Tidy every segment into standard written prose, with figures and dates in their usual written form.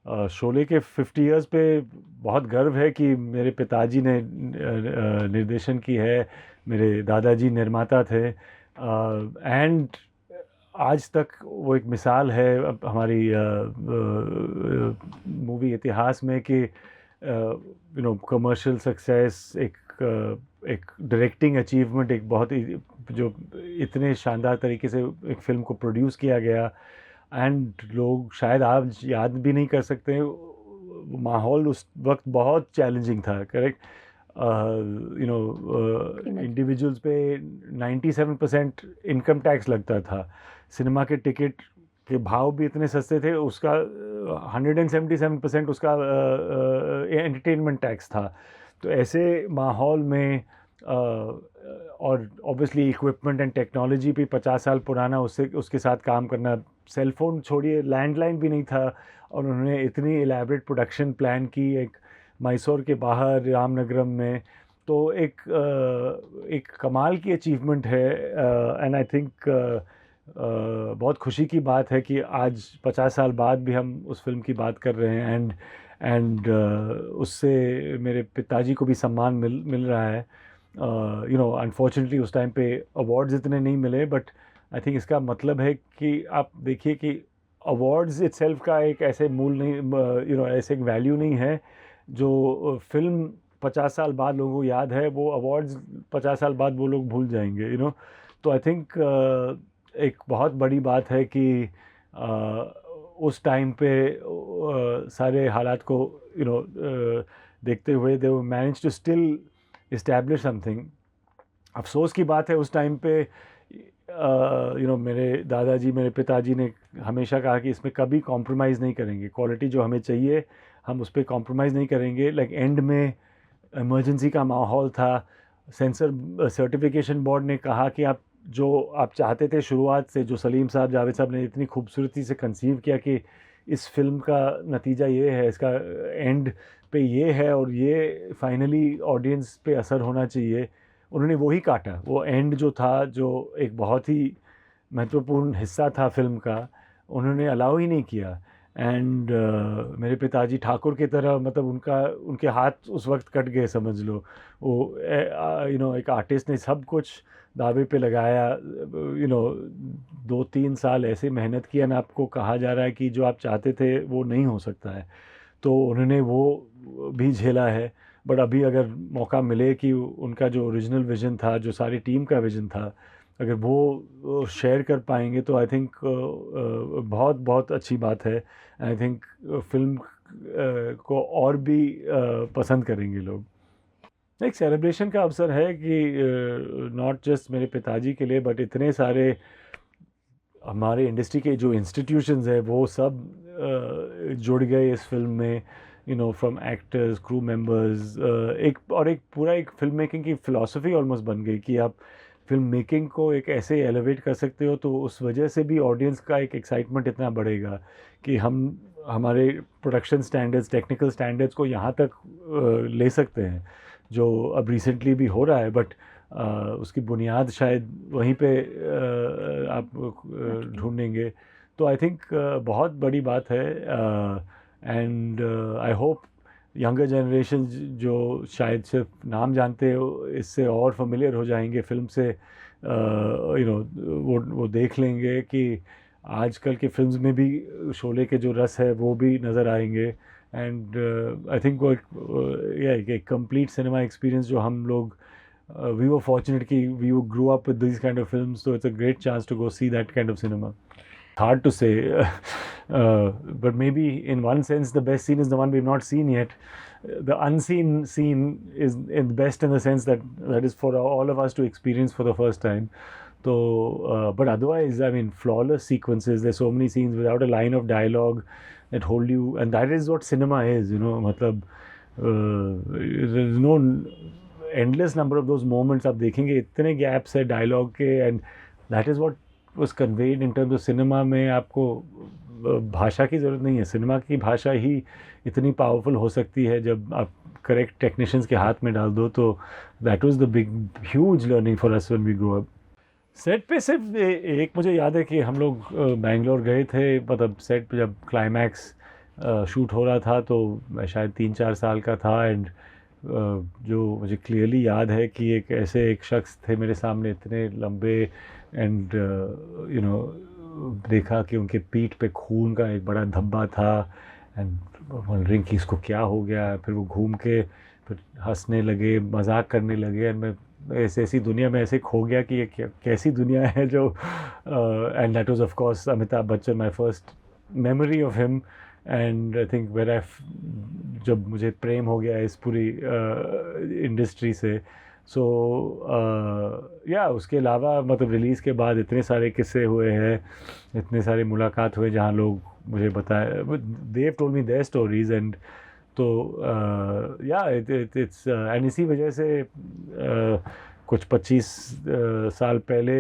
शोले के 50 इयर्स पे बहुत गर्व है कि मेरे पिताजी ने निर्देशन की है, मेरे दादाजी निर्माता थे, एंड आज तक वो एक मिसाल है अब हमारी मूवी इतिहास में कि कमर्शियल सक्सेस, एक डायरेक्टिंग अचीवमेंट, एक बहुत ही जो इतने शानदार तरीके से एक फ़िल्म को प्रोड्यूस किया गया, एंड लोग शायद आज याद भी नहीं कर सकते। माहौल उस वक्त बहुत चैलेंजिंग था, करेक्ट। इंडिविजुअल्स पे 97% इनकम टैक्स लगता था, सिनेमा के टिकट के भाव भी इतने सस्ते थे, उसका 177% उसका एंटरटेनमेंट टैक्स था। तो ऐसे माहौल में और ऑब्वियसली इक्विपमेंट एंड टेक्नोलॉजी भी 50 साल पुराना, उससे उसके साथ काम करना, सेल फोन छोड़िए, लैंडलाइन भी नहीं था, और उन्होंने इतनी एलैबरेट प्रोडक्शन प्लान की एक मैसूर के बाहर रामनगरम में। तो एक कमाल की अचीवमेंट है, एंड आई थिंक बहुत खुशी की बात है कि आज 50 साल बाद भी हम उस फिल्म की बात कर रहे हैं, एंड उससे मेरे पिताजी को भी सम्मान मिल रहा है। अनफॉर्चुनेटली उस टाइम पे अवार्ड्स इतने नहीं मिले, बट आई थिंक इसका मतलब है कि आप देखिए कि अवार्ड्स इटसेल्फ का एक ऐसे मूल नहीं, ऐसे एक वैल्यू नहीं है जो फिल्म 50 साल बाद लोगों को याद है, वो अवार्ड्स 50 साल बाद वो लोग भूल जाएंगे। तो आई थिंक एक बहुत बड़ी बात है कि उस टाइम पे सारे हालात को देखते हुए they manage to still establish something. अफसोस की बात है, उस टाइम पे मेरे दादाजी, मेरे पिताजी ने हमेशा कहा कि इसमें कभी कॉम्प्रोमाइज़ नहीं करेंगे, क्वालिटी जो हमें चाहिए हम उस पर कॉम्प्रोमाइज़ नहीं करेंगे। लाइक एंड में इमरजेंसी का माहौल था, सेंसर सर्टिफिकेशन बोर्ड ने कहा कि जो आप चाहते थे शुरुआत से, जो सलीम साहब, जावेद साहब ने इतनी खूबसूरती से कंसीव किया कि इस फिल्म का नतीजा ये है, इसका एंड पे ये है और ये फाइनली ऑडियंस पे असर होना चाहिए, उन्होंने वही काटा। वो एंड जो था, जो एक बहुत ही महत्वपूर्ण हिस्सा था फिल्म का, उन्होंने अलाउ ही नहीं किया। एंड मेरे पिताजी ठाकुर की तरह, मतलब उनके हाथ उस वक्त कट गए, समझ लो। वो एक आर्टिस्ट ने सब कुछ दावे पे लगाया, 2-3 साल ऐसे मेहनत किया ना, आपको कहा जा रहा है कि जो आप चाहते थे वो नहीं हो सकता है, तो उन्होंने वो भी झेला है। बट अभी अगर मौका मिले कि उनका जो ओरिजिनल विज़न था, जो सारी टीम का विज़न था, अगर वो शेयर कर पाएंगे तो आई थिंक बहुत बहुत अच्छी बात है। आई थिंक फिल्म को और भी पसंद करेंगे लोग। एक सेलिब्रेशन का अवसर है कि नॉट जस्ट मेरे पिताजी के लिए, बट इतने सारे हमारे इंडस्ट्री के जो इंस्टीट्यूशंस है वो सब जुड़ गए इस फिल्म में, फ्रॉम एक्टर्स, क्रू मेंबर्स, एक पूरा एक फिल्म मेकिंग की फ़िलासफ़ी ऑलमोस्ट बन गई कि आप फिल्म मेकिंग को एक ऐसे एलिवेट कर सकते हो, तो उस वजह से भी ऑडियंस का एक एक्साइटमेंट इतना बढ़ेगा कि हम हमारे प्रोडक्शन स्टैंडर्ड्स, टेक्निकल स्टैंडर्ड्स को यहाँ तक ले सकते हैं, जो अब रिसेंटली भी हो रहा है। बट उसकी बुनियाद शायद वहीं पे आप ढूंढेंगे। तो आई थिंक बहुत बड़ी बात है, and I hope younger generation जो शायद सिर्फ नाम जानते हो, इससे और फेमिलियर हो जाएंगे फिल्म से, वो देख लेंगे कि आजकल के फिल्म्स में भी शोले के जो रस है वो भी नज़र आएंगे। एंड आई थिंक वो एक कंप्लीट सिनेमा एक्सपीरियंस जो हम लोग, we were fortunate कि we grew up with these kind of films, so it's a great chance to go see that kind of cinema. Hard to say, but maybe in one sense the best scene is the one we've not seen yet. The unseen scene is best in the sense that is for all of us to experience for the first time. So, but otherwise, I mean, flawless sequences. There's so many scenes without a line of dialogue that hold you, and that is what cinema is. मतलब there's no endless number of those moments आप देखेंगे, इतने gaps है dialogue के, and that is what was conveyed in terms of cinema में। आपको भाषा की ज़रूरत नहीं है, सिनेमा की भाषा ही इतनी पावरफुल हो सकती है जब आप करेक्ट टेक्नीशियंस के हाथ में डाल दो। तो that was the big huge learning for us when we grow up. Set पे सिर्फ एक मुझे याद है कि हम लोग बैंगलोर गए थे, मतलब सेट पे जब क्लाइमैक्स शूट हो रहा था, तो मैं शायद 3-4 साल का था। एंड जो मुझे क्लियरली याद है कि एक शख्स थे मेरे सामने इतने लंबे, एंड देखा कि उनके पीठ पे खून का एक बड़ा धब्बा था, एंड वंडरिंग कि इसको क्या हो गया। फिर वो घूम के फिर हंसने लगे, मजाक करने लगे, एंड मैं ऐसी दुनिया में ऐसे खो गया कि ये कैसी दुनिया है जो। And that was of course Amitabh Bachchan, my first memory of him. And I think where I, जब मुझे प्रेम हो गया इस पूरी इंडस्ट्री से। सो या उसके अलावा मतलब रिलीज़ के बाद इतने सारे किस्से हुए हैं, इतने सारे मुलाकात हुए जहाँ लोग मुझे बताए, they told me their stories. And तो या इट्स एंड इसी वजह से कुछ 25 साल पहले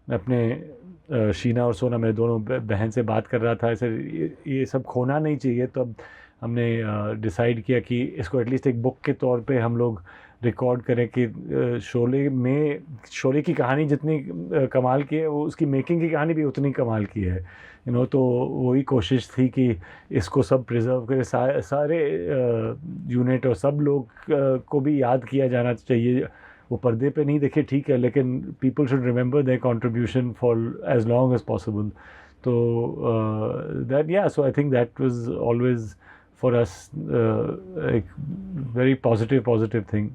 मैं अपने शीना और सोना, मेरे दोनों बहन से बात कर रहा था ऐसे, ये सब खोना नहीं चाहिए। तो अब हमने डिसाइड किया कि इसको एटलीस्ट एक बुक के तौर पे हम लोग रिकॉर्ड करें कि शोले की कहानी जितनी कमाल की है, वो उसकी मेकिंग की कहानी भी उतनी कमाल की है। तो वही कोशिश थी कि इसको सब प्रिजर्व करें, सारे यूनिट और सब लोग को भी याद किया जाना चाहिए। वो पर्दे पे नहीं देखे ठीक है, लेकिन people should remember their contribution for as long as possible. तो दैट या so I think that was always for us एक वेरी पॉजिटिव थिंग।